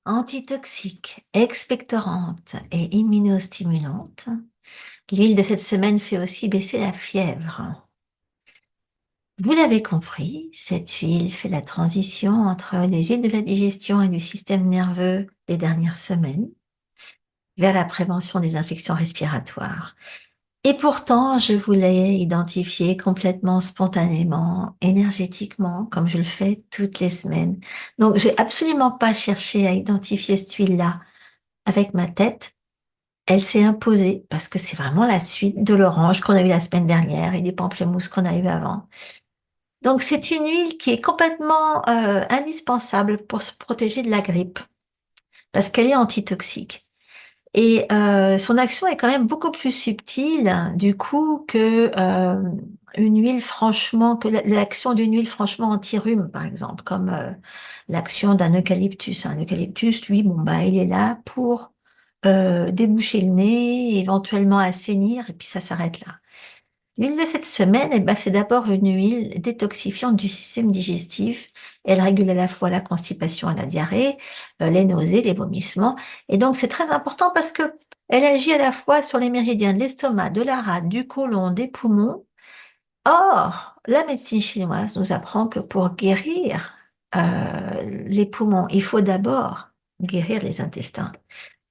Antitoxique, expectorante et immunostimulante, l'huile de cette semaine fait aussi baisser la fièvre. Vous l'avez compris, cette huile fait la transition entre les huiles de la digestion et du système nerveux des dernières semaines vers la prévention des infections respiratoires. Et pourtant, je voulais identifier complètement spontanément, énergétiquement, comme je le fais toutes les semaines. Donc, j'ai absolument pas cherché à identifier cette huile-là avec ma tête. Elle s'est imposée parce que c'est vraiment la suite de l'orange qu'on a eu la semaine dernière et des pamplemousses qu'on a eu avant. Donc, c'est une huile qui est complètement indispensable pour se protéger de la grippe parce qu'elle est antitoxique. Et son action est quand même beaucoup plus subtile, du coup, que une huile franchement, que l'action d'une huile franchement anti-rhume, par exemple, comme l'action d'un eucalyptus. Un eucalyptus, lui, bon, bah, il est là pour déboucher le nez, éventuellement assainir, et puis ça s'arrête là. L'huile de cette semaine, eh ben, c'est d'abord une huile détoxifiante du système digestif. Elle régule à la fois la constipation et la diarrhée, les nausées, les vomissements. Et donc, c'est très important parce que elle agit à la fois sur les méridiens de l'estomac, de la rate, du côlon, des poumons. Or, la médecine chinoise nous apprend que pour guérir les poumons, il faut d'abord guérir les intestins.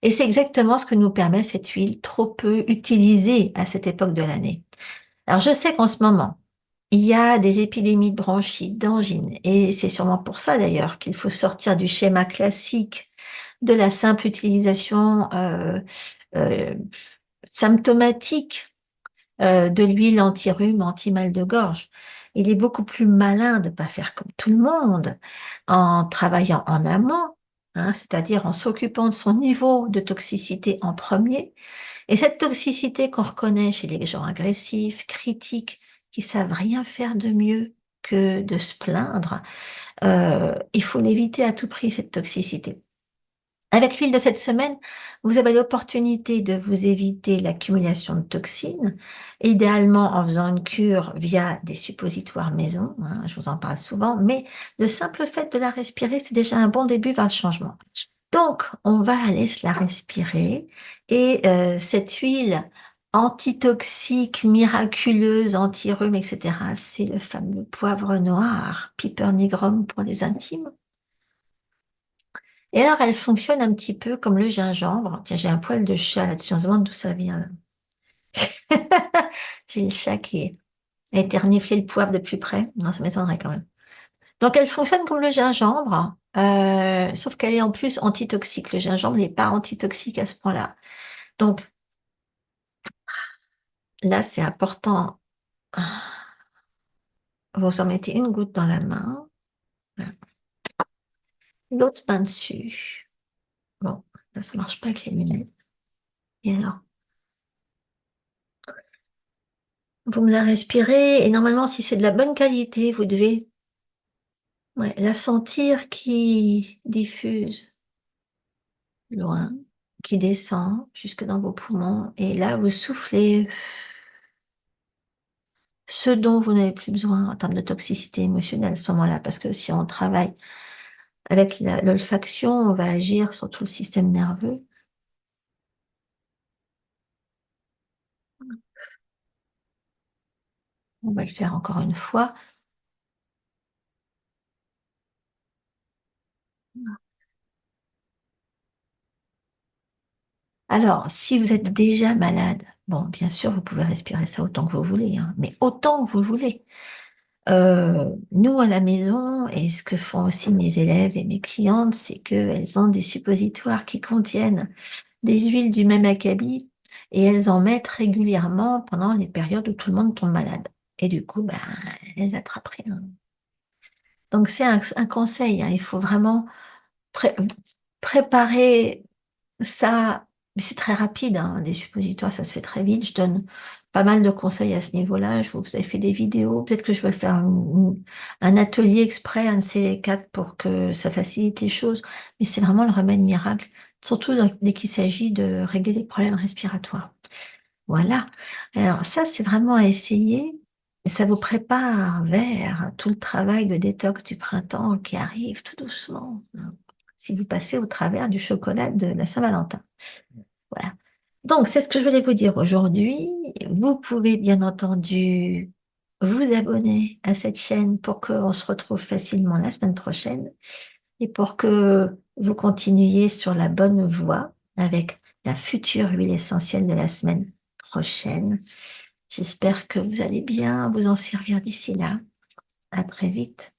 Et c'est exactement ce que nous permet cette huile trop peu utilisée à cette époque de l'année. Alors, je sais qu'en ce moment, il y a des épidémies de bronchite, d'angine, et c'est sûrement pour ça d'ailleurs qu'il faut sortir du schéma classique de la simple utilisation euh, symptomatique de l'huile anti-rhume, anti-mal de gorge. Il est beaucoup plus malin de ne pas faire comme tout le monde en travaillant en amont, hein, c'est-à-dire en s'occupant de son niveau de toxicité en premier. Et cette toxicité qu'on reconnaît chez les gens agressifs, critiques, qui savent rien faire de mieux que de se plaindre, il faut l'éviter à tout prix, cette toxicité. Avec l'huile de cette semaine, vous avez l'opportunité de vous éviter l'accumulation de toxines, idéalement en faisant une cure via des suppositoires maison, hein, je vous en parle souvent, mais le simple fait de la respirer, c'est déjà un bon début vers le changement. Donc, on va aller se la respirer et cette huile antitoxique, miraculeuse, anti-rhume, etc., c'est le fameux poivre noir, Piper nigrum pour les intimes. Et alors, elle fonctionne un petit peu comme le gingembre. Tiens, j'ai un poil de chat là-dessus, on se demande d'où ça vient. J'ai le chat qui a éterniflé le poivre de plus près. Non, ça m'étonnerait quand même. Donc, elle fonctionne comme le gingembre, sauf qu'elle est en plus antitoxique. Le gingembre n'est pas antitoxique à ce point-là. Donc, là, c'est important. Vous en mettez une goutte dans la main, voilà. L'autre main dessus. Bon, là, ça marche pas avec les lunettes. Et alors, vous me la respirez, et normalement, si c'est de la bonne qualité, vous devez, ouais, la sentir qui diffuse loin, qui descend jusque dans vos poumons. Et là, vous soufflez ce dont vous n'avez plus besoin en termes de toxicité émotionnelle à ce moment-là. Parce que si on travaille avec l'olfaction, on va agir sur tout le système nerveux. On va le faire encore une fois. Alors, si vous êtes déjà malade, bon, bien sûr, vous pouvez respirer ça autant que vous voulez, hein, mais autant que vous voulez. Nous, à la maison, et ce que font aussi mes élèves et mes clientes, c'est qu'elles ont des suppositoires qui contiennent des huiles du même acabit et elles en mettent régulièrement pendant les périodes où tout le monde tombe malade. Et du coup, ben, elles attrapent rien. Donc, c'est un conseil, hein, il faut vraiment pré- préparer ça, mais c'est très rapide, hein, des suppositoires, ça se fait très vite. Je donne pas mal de conseils à ce niveau-là. Je vous ai fait des vidéos. Peut-être que je vais faire un atelier exprès, un de ces quatre, pour que ça facilite les choses. Mais c'est vraiment le remède miracle, surtout dès qu'il s'agit de régler les problèmes respiratoires. Voilà. Alors ça, c'est vraiment à essayer. Et ça vous prépare vers tout le travail de détox du printemps qui arrive tout doucement, hein. si vous passez au travers du chocolat de la Saint-Valentin. Voilà. Donc, c'est ce que je voulais vous dire aujourd'hui. Vous pouvez bien entendu vous abonner à cette chaîne pour qu'on se retrouve facilement la semaine prochaine et pour que vous continuiez sur la bonne voie avec la future huile essentielle de la semaine prochaine. J'espère que vous allez bien vous en servir d'ici là. À très vite.